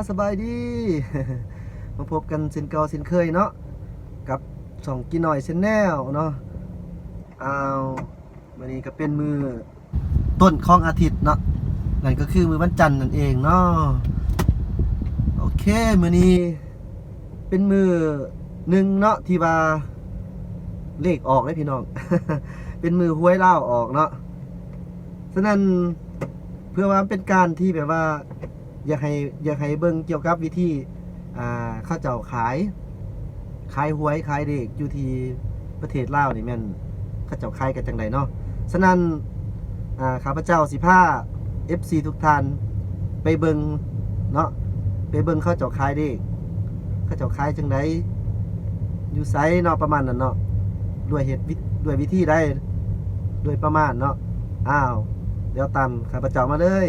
สบายดี มาพบกันเช่นเก่าเช่นเคยเนาะกับช่องกินหน่อยเช่นแนวเนาะวันนี้ก็เป็นมือต้นของอาทิตย์เนาะนั่นก็คือมือวันจันทร์นั่นเองเนาะโอเคมื้อนี้เป็นมือหนึ่งเนาะที่ว่าเลขออกเลยพี่น้อง เป็นมือหวยเล่าออกเนาะฉะนั้นเพื่อว่าเป็นการที่แบบว่าอยากให้เบิ่งเกี่ยวกับวิธีเข้าเจ้าขายหวยขายเด็กอยู่ที่ประเทศลาวนี่แม่นเข้าเจ้าขายกันจังไดเนาะฉะนั้นข้าพเจ้าสิพา FC ทุกท่านไปเบิ่งเนาะไปเบิ่งเข้าเจ้าขายเด็กเข้าเจ้าขายจังไดอยู่ไสเนาะประมาณนั้นเนาะด้วยวิธีใดด้วยประมาณเนาะเดี๋ยวตามข้าพเจ้ามาเลย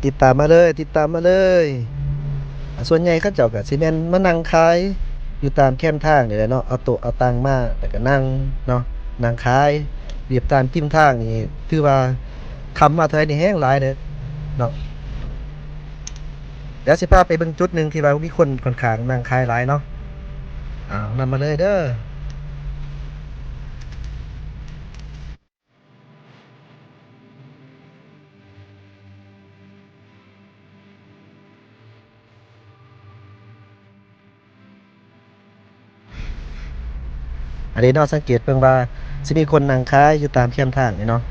ติดตามมาเลยส่วนใหญ่เขาเจ้าก็สิแม่นมานั่งขายอยู่ตามแคมทางนี่แหละเนาะเอาโต๊ะเอาตังมาแล้วก็นั่งเนาะนั่งขายเรียบตามทิ่มทางนี่ถือว่าคำมาเท่านี่แห้งหลายเด้อเนาะเดี๋ยวสิพาไปเบิ่งจุดหนึ่งที่ว่ามีคนค่อนข้างนั่งขายหลายเนาะนำมาเลยเด้ออันนี้เนาะสังเกตเบิ่งว่าสิมีคนนั่งขายอยู่ตามแคมทางนี่เนาะ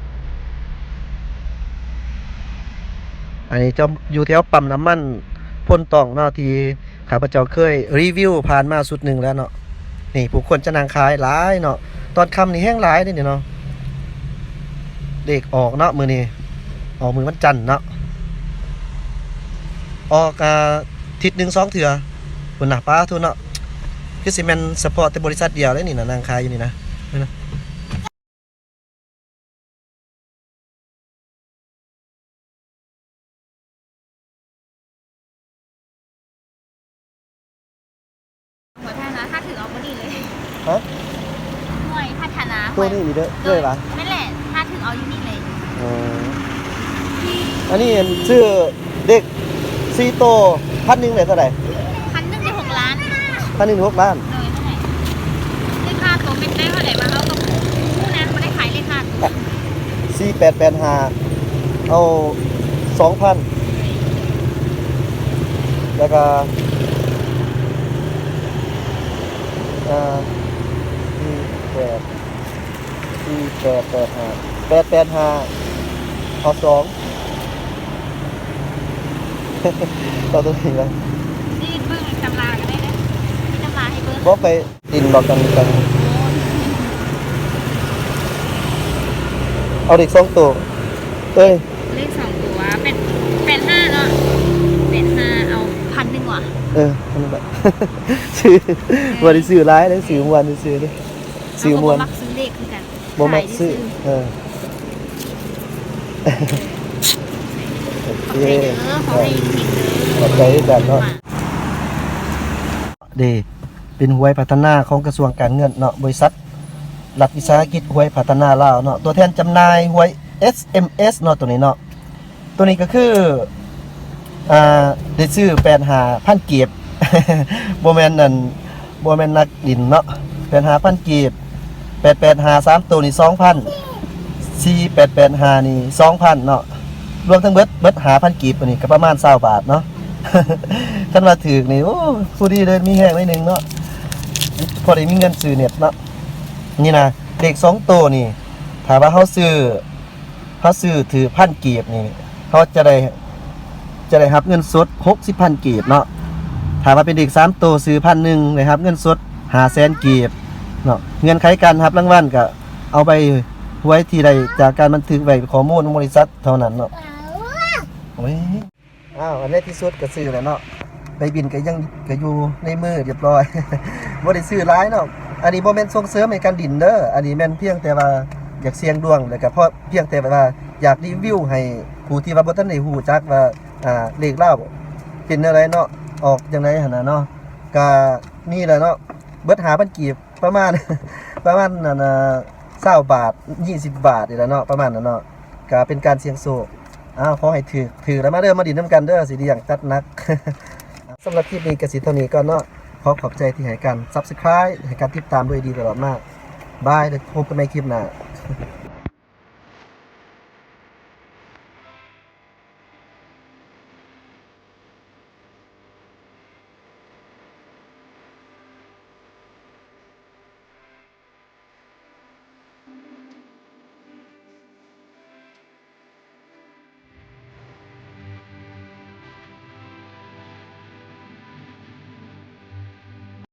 อันนี้จะอยู่แถวปั๊มน้ำมันพ่นต่องเนาะที่ข้าพเจ้าเคยรีวิวผ่านมาสุดหนึ่งแล้วเนาะนี่ผู้คนจะนั่งขายหลายเนาะตอนค่ำนี่แห้งหลายนี่เนาะเด็กออกเนาะมือนี้ออกมือวันจันทร์เนาะออกทิศหนึ่ง2 เถื่อคุณน่ะป้าทุนเนาะคือสิแม่นเฉพาะแต่บริษัทเดียวเลยนี่นะนั่งขายอยู่นี่นะนี่นะหัวท่านะถ้าถือเอาก็ดีเลยฮะหน่วยพัฒนาตัวนี้อีกเด้อด้วยปะไม่แหละถ้าถือเอาอยู่นี่เลยอันนี้ชื่อเด็กซีโต1,000เลยเท่าไหร่1,000ได้6 ล้าน1,000 6 ล้านเลยเท่าไหร่เลขาตัวเป็นได้เท่าไหร่มาเขาต้องผู้นั้นไม่ได้ขายเลขา4885เอา2,000แล้วก็885เอา2 ต่อตัวนี้แล้วนี่เบิ้งจำลากันได้เลยมีจำลาให้เบิ้งบ่ไปดินบอกกันเอาเด็ก2 ตัวเอ้ยเลข2 ตัวเป็น85เนาะ85เอา1,000ว่ะนั่นแหละซื้อบ่ได้ซื้อหลายเลยซื้อมวนซื้อเด้ซื้อมวนมักซื้อเลขคือกันบ่มักซื้อโอเคขอให้จริงขอบใจกันเนาะเดเป็นหวยพัฒนาของกระทรวงการเงินเนาะบริษัทรัฐวิสาหกิจหวยพัฒนาลาวเนาะตัวแทนจำหน่ายหวย SMS เนาะตัวนี้เนาะตัวนี้ก็คือได้ซื้อ85,000 กีบ บ่แม่นนั่นบ่แม่นนักดินเนาะ85,000 กีบ885 3ตัวนี่ 2,000 4885นี่ 2,000เนาะรวมทั้งเบิด5,000 กีบตัวนี้ก็ประมาณ20 บาทเนาะ คันว่าถูกนี่โอ้ผู้ดีเลยมีแฮงไว้นึงเนาะพอได้มีเงินซื้อเน็ตเนาะนี่นะเด็ก2ตัวนี่ถ้าว่าเฮาซื้อถือ1,000 กีบนี่เขาจะได้รับเงินสด60,000 กีบเนาะถ้าว่าเป็นเด็ก3ตัวซื้อ1,000ได้รับเงินสด500,000 กีบเนาะเงินไขการรับรางวัลก็เอาไปไว้ที่ใดจากการบันทึกไว้ข้อมูลของบริษัทเท่านั้นเนาะโอ้ยอันนี้ที่สุดก็ซื้อแล้วเนาะใบบินก็อยู่ในมือเรียบร้อย บ่ได้ซื้อหลายเนาะอันนี้บ่แม่นส่งเสริมให้การดินเด้ออันนี้แม่นเพียงแต่ว่าอยากเสี่ยงดวงแล้วก็เพราะเพียงแต่ว่าอยากรีวิวให้ผู้ที่ว่าบ่ทันได้ฮู้จักว่าเลขลาวเป็นอะไรเนาะออกจังได๋หั่นน่ะเนาะก็นี่แหละเนาะ บิด5,000กีบประมาณ ประมาณนั่น20 บาท20 บาทนี่แหละเนาะประมาณนั้นเนาะก็เป็นการเสี่ยงโชคขอให้ถือแล้วมาเด้อมาดินน้ำกันเด้อสิเลี้ยงจัดหนัก สำหรับคลิปนี้ก็สิเท่านี้ก่อนเนาะขอบใจที่ให้กัน Subscribe ให้การติดตามด้วยดีตลอดมากบายเดี๋ยวพบกันในคลิปหน้า